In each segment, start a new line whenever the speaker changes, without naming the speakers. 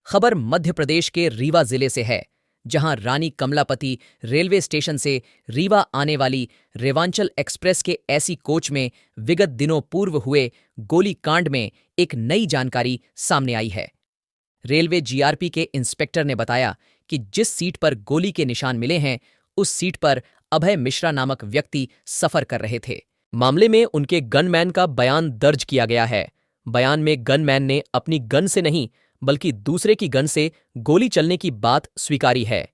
खबर मध्य प्रदेश के रीवा जिले से है, जहां रानी कमलापति रेलवे स्टेशन से रीवा आने वाली रेवांचल एक्सप्रेस के एसी कोच में विगत दिनों पूर्व हुए गोलीकांड में एक नई जानकारी सामने आई है। रेलवे जीआरपी के इंस्पेक्टर ने बताया कि जिस सीट पर गोली के निशान मिले हैं, उस सीट पर अभय मिश्रा नामक व्यक्ति सफर कर रहे थे। मामले में उनके गनमैन का बयान दर्ज किया गया है। बयान में गनमैन ने अपनी गन से नहीं बल्कि दूसरे की गन से गोली चलने की बात स्वीकारी है।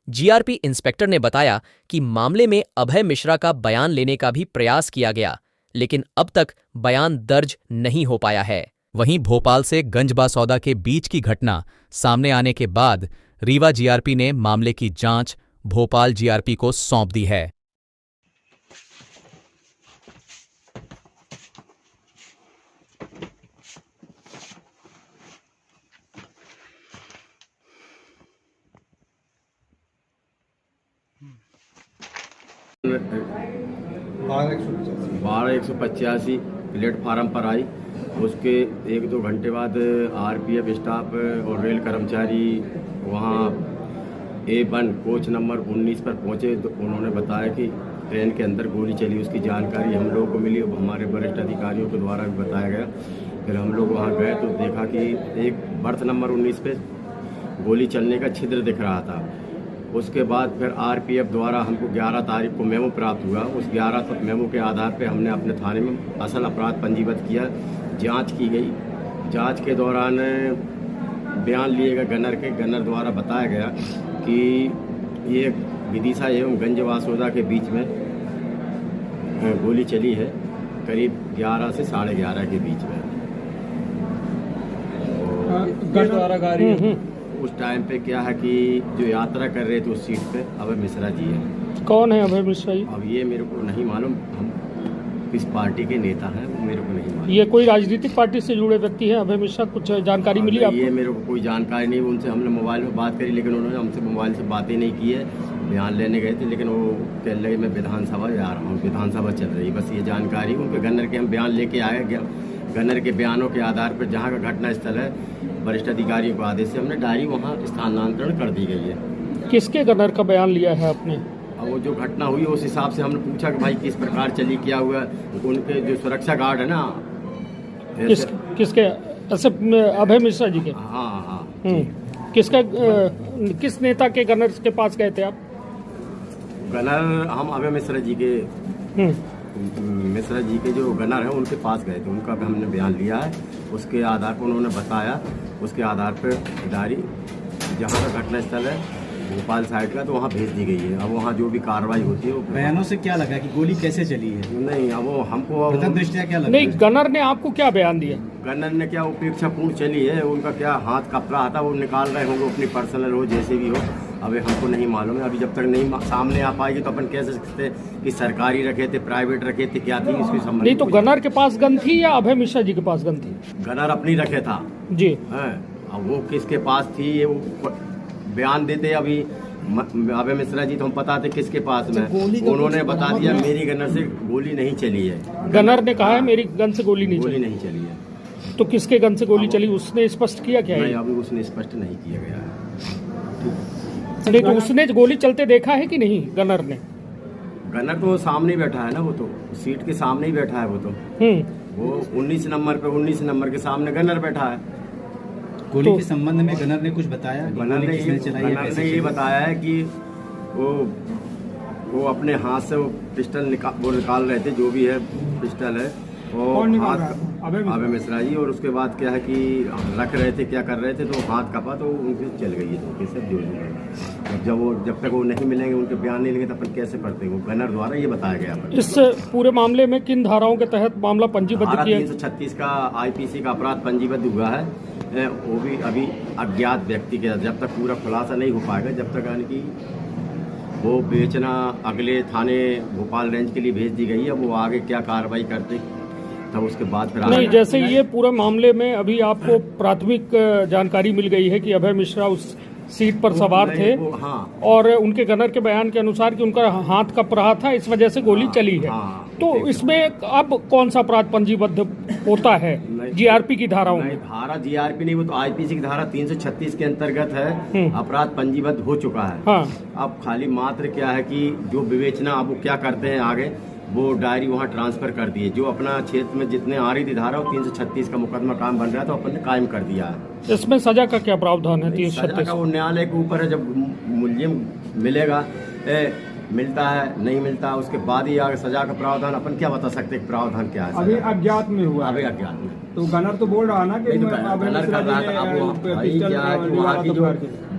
जीआरपी इंस्पेक्टर ने बताया कि मामले में अभय मिश्रा का बयान लेने का भी प्रयास किया गया, लेकिन अब तक बयान दर्ज नहीं हो पाया है।
वहीं भोपाल से गंजबासौदा के बीच की घटना सामने आने के बाद रीवा जीआरपी ने मामले की जांच भोपाल जीआरपी को सौंप दी है।
बारह 185 प्लेटफार्म पर आई। उसके 1-2 घंटे बाद आरपीएफ स्टाफ और रेल कर्मचारी वहाँ A1 कोच नंबर 19 पर पहुँचे तो उन्होंने बताया कि ट्रेन के अंदर गोली चली। उसकी जानकारी हम लोगों को मिली और हमारे वरिष्ठ अधिकारियों के द्वारा भी बताया गया। फिर हम लोग वहाँ गए तो देखा कि एक बर्थ नंबर 19 पे गोली चलने का छिद्र दिख रहा था। उसके बाद फिर आरपीएफ द्वारा हमको 11 तारीख को मेमो प्राप्त हुआ। उस 11 मेमो के आधार पे हमने अपने थाने में असल अपराध पंजीबद्ध किया। जांच की गई। जांच के दौरान बयान लिए गए गनर द्वारा बताया गया कि ये विदिशा एवं गंजबासौदा के बीच में गोली चली है, करीब 11 से 11:30 के बीच में।
द्वारा गाड़ी
उस टाइम पे क्या है कि जो यात्रा कर रहे थे उस सीट पे अभय मिश्रा जी है।
कौन है अभय मिश्रा जी?
अब ये मेरे को नहीं मालूम, हम किस पार्टी के नेता हैं वो मेरे को नहीं मालूम।
ये कोई राजनीतिक पार्टी से जुड़े व्यक्ति हैं अभय मिश्रा? कुछ जानकारी मिली आपको?
ये मेरे को कोई जानकारी नहीं। उनसे हमने मोबाइल में बात करी, लेकिन उन्होंने हमसे मोबाइल से बातें नहीं की है। बयान लेने गए थे, लेकिन वो कह रहे मैं विधानसभा जा रहा हूँ, विधानसभा चल रही, बस ये जानकारी। उनके गन्नर के हम बयान लेके आए। गन्नर के बयानों के आधार पर जहाँ का घटना स्थल है, वरिष्ठ अधिकारियों के आदेश से हमने डायरी वहाँ स्थानांतरण कर दी गई है।
किसके गन्नर का बयान लिया है आपने?
अब वो जो घटना हुई उस हिसाब से हमने पूछा कि भाई किस प्रकार चली, क्या हुआ। उनके जो सुरक्षा गार्ड है ना,
किसके? ऐसे अभय मिश्रा जी के?
हाँ।
किस नेता के गन्नर के पास गए थे आप?
गनर हम अभय मिश्रा जी के जो गनर हैं उनके पास गए थे। उनका भी हमने बयान लिया है। उसके आधार पर उन्होंने बताया, उसके आधार पर डायरी जहाँ का घटना स्थल है भोपाल साइड का, तो वहाँ भेज दी गई है। अब वहाँ जो भी कार्रवाई होती है वो
बयानों से क्या लगा कि गोली कैसे चली है?
नहीं, अब वो हमको
दृष्टिया क्या लगा?
नहीं, गनर ने आपको क्या बयान दिया?
गनर ने क्या उपेक्षापूर्ण चली है, उनका क्या हाथ कपड़ा था वो निकाल रहे होंगे, अपनी पर्सनल हो जैसे भी हो। अभी हमको नहीं मालूम है। अभी जब तक नहीं सामने आ पाएगी तो अपन कह सकते कि सरकारी रखे थे, प्राइवेट रखे थे, क्या थी इसकी संबंध
नहीं। तो गनर के पास गन थी या अभय मिश्रा जी के पास गन थी?
गनर अपनी रखे था
जी।
अब वो किसके पास थी ये वो बयान देते। अभी अभय मिश्रा जी तो हम पता थे किसके पास में, उन्होंने बता दिया मेरी गनर से गोली नहीं चली है।
गनर ने कहा है मेरी गन से गोली नहीं
चली है।
तो किसके गन से गोली चली उसने स्पष्ट किया क्या है?
नहीं, अभी उसने स्पष्ट नहीं किया गया है।
नहीं, तो उसने गोली चलते देखा है कि नहीं गनर ने?
गनर तो सामने ही बैठा है ना, वो तो सीट के सामने ही बैठा है। वो तो वो 19 नंबर के सामने गनर बैठा है।
गोली के संबंध में गनर ने कुछ बताया?
गनर ने ये बताया है कि वो अपने हाथ से वो पिस्टल निकाल रहे थे, जो भी है पिस्टल है वो अभय मिश्रा जी। और उसके बाद क्या है कि रख रहे थे, क्या कर रहे थे, तो हाथ कपा तो उनके चल गई है धोखे से जो। जब तक वो नहीं मिलेंगे, उनके बयान नहीं लेंगे तो अपन कैसे पढ़ते हैं? वो गनर द्वारा ये बताया गया।
इस पूरे मामले में किन धाराओं के तहत मामला पंजीबद्ध किया?
336 का आईपीसी का अपराध पंजीबद्ध हुआ है। वो भी अभी अज्ञात व्यक्ति के, जब तक पूरा खुलासा नहीं हो पाएगा, जब तक यानी कि वो बेचना अगले थाने भोपाल रेंज के लिए भेज दी गई है। वो आगे क्या कार्रवाई करते तब उसके बाद फिर
नहीं। जैसे ये पूरे मामले में अभी आपको प्राथमिक जानकारी मिल गई है कि अभय मिश्रा उस सीट पर सवार थे
हाँ।
और उनके गनर के बयान के अनुसार कि उनका हाथ कप रहा था, इस वजह से गोली चली है।
हाँ।
तो इसमें अब कौन सा अपराध पंजीबद्ध होता है जीआरपी की धाराओं
नहीं,
में?
धारा जीआरपी नहीं, वो तो आईपीसी की धारा 336 के अंतर्गत है, अपराध पंजीबद्ध हो चुका है।
हाँ।
अब खाली मात्र क्या है कि जो विवेचना अब वो क्या करते हैं आगे, वो डायरी वहाँ ट्रांसफर कर दी है। जो अपना क्षेत्र में जितने आ रही थी धारा, वो 336 का मुकदमा काम बन रहा था, अपन ने कायम कर दिया है।
इसमें सजा का क्या प्रावधान है?
सजा का वो न्यायालय के ऊपर है, जब मुलजिम मिलेगा, मिलता है नहीं मिलता, उसके बाद ही आगे सजा का प्रावधान अपन क्या बता सकते हैं प्रावधान क्या है।
अभी अज्ञात में हुआ,
अभी अज्ञात में
तो गनर तो बोल रहा ना कि
नहीं, तो गनर कर रहा था। अब वही क्या है कि वहाँ की जो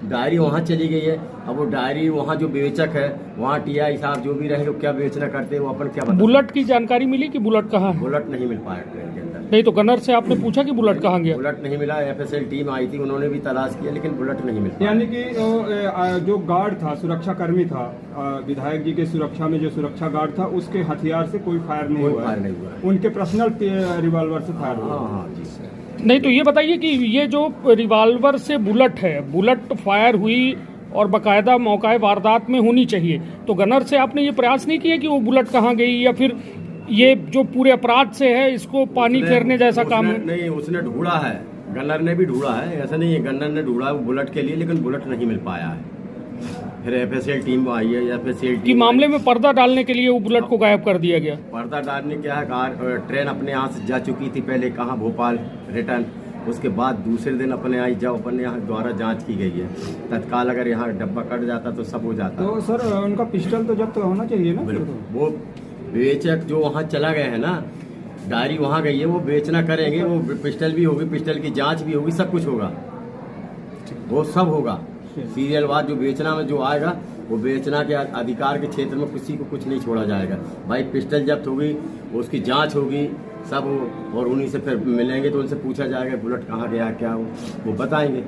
डायरी वहाँ चली गई है, अब वो डायरी वहाँ जो विवेचक है, वहाँ टीआई साहब जो भी रहे, वो क्या विवेचना करते हैं वो अपन क्या बता।
बुलेट की जानकारी मिली कि बुलेट कहाँ है?
बुलेट नहीं मिल पाया ट्रेन के अंदर।
नहीं तो गनर से आपने पूछा कि बुलेट कहाँ गया?
बुलेट नहीं मिला। एफएसएल टीम आई थी, उन्होंने भी तलाश किया, लेकिन बुलेट नहीं मिल पाया।
यानी कि जो गार्ड था, सुरक्षा कर्मी था, विधायक जी के सुरक्षा में जो सुरक्षा गार्ड था, उसके हथियार से कोई फायर नहीं हुआ, उनके पर्सनल रिवॉल्वर से फायर हुआ।
हाँ जी।
नहीं तो ये बताइए कि ये जो रिवॉल्वर से बुलेट है, बुलेट फायर हुई और बाकायदा मौका वारदात में होनी चाहिए, तो गनर से आपने ये प्रयास नहीं किया कि वो बुलेट कहाँ गई, या फिर ये जो पूरे अपराध से है इसको पानी फेरने जैसा काम है?
नहीं, उसने ढूंढा है, गनर ने भी ढूंढा है, ऐसा नहीं है। गनर ने ढूंढा है बुलेट के लिए, लेकिन बुलेट नहीं मिल पाया है। फिर एफएसएल टीम आई है, एफएसएल
कि मामले में पर्दा डालने के लिए वो बुलेट को गायब कर दिया गया।
पर्दा डालने क्या है, ट्रेन अपने यहाँ से जा चुकी थी पहले, कहाँ भोपाल रिटर्न, उसके बाद दूसरे दिन अपने आई जब अपने यहाँ द्वारा जांच की गई है, तत्काल अगर यहाँ डब्बा कट जाता तो सब हो जाता।
तो सर उनका पिस्टल तो जब्त होना चाहिए ना?
वो विवेचक जो वहाँ चला गया है ना, डायरी वहाँ गई है, वो बेचना करेंगे, वो पिस्टल भी होगी, पिस्टल की जांच भी होगी, सब कुछ होगा, वो सब होगा। सीरियल वार जो बेचना में जो आएगा, वो बेचना के अधिकार के क्षेत्र में किसी को कुछ नहीं छोड़ा जाएगा। भाई पिस्टल जब्त होगी, उसकी जांच होगी, सब हो, और उन्हीं से फिर मिलेंगे तो उनसे पूछा जाएगा बुलेट कहाँ गया क्या हो, वो बताएंगे।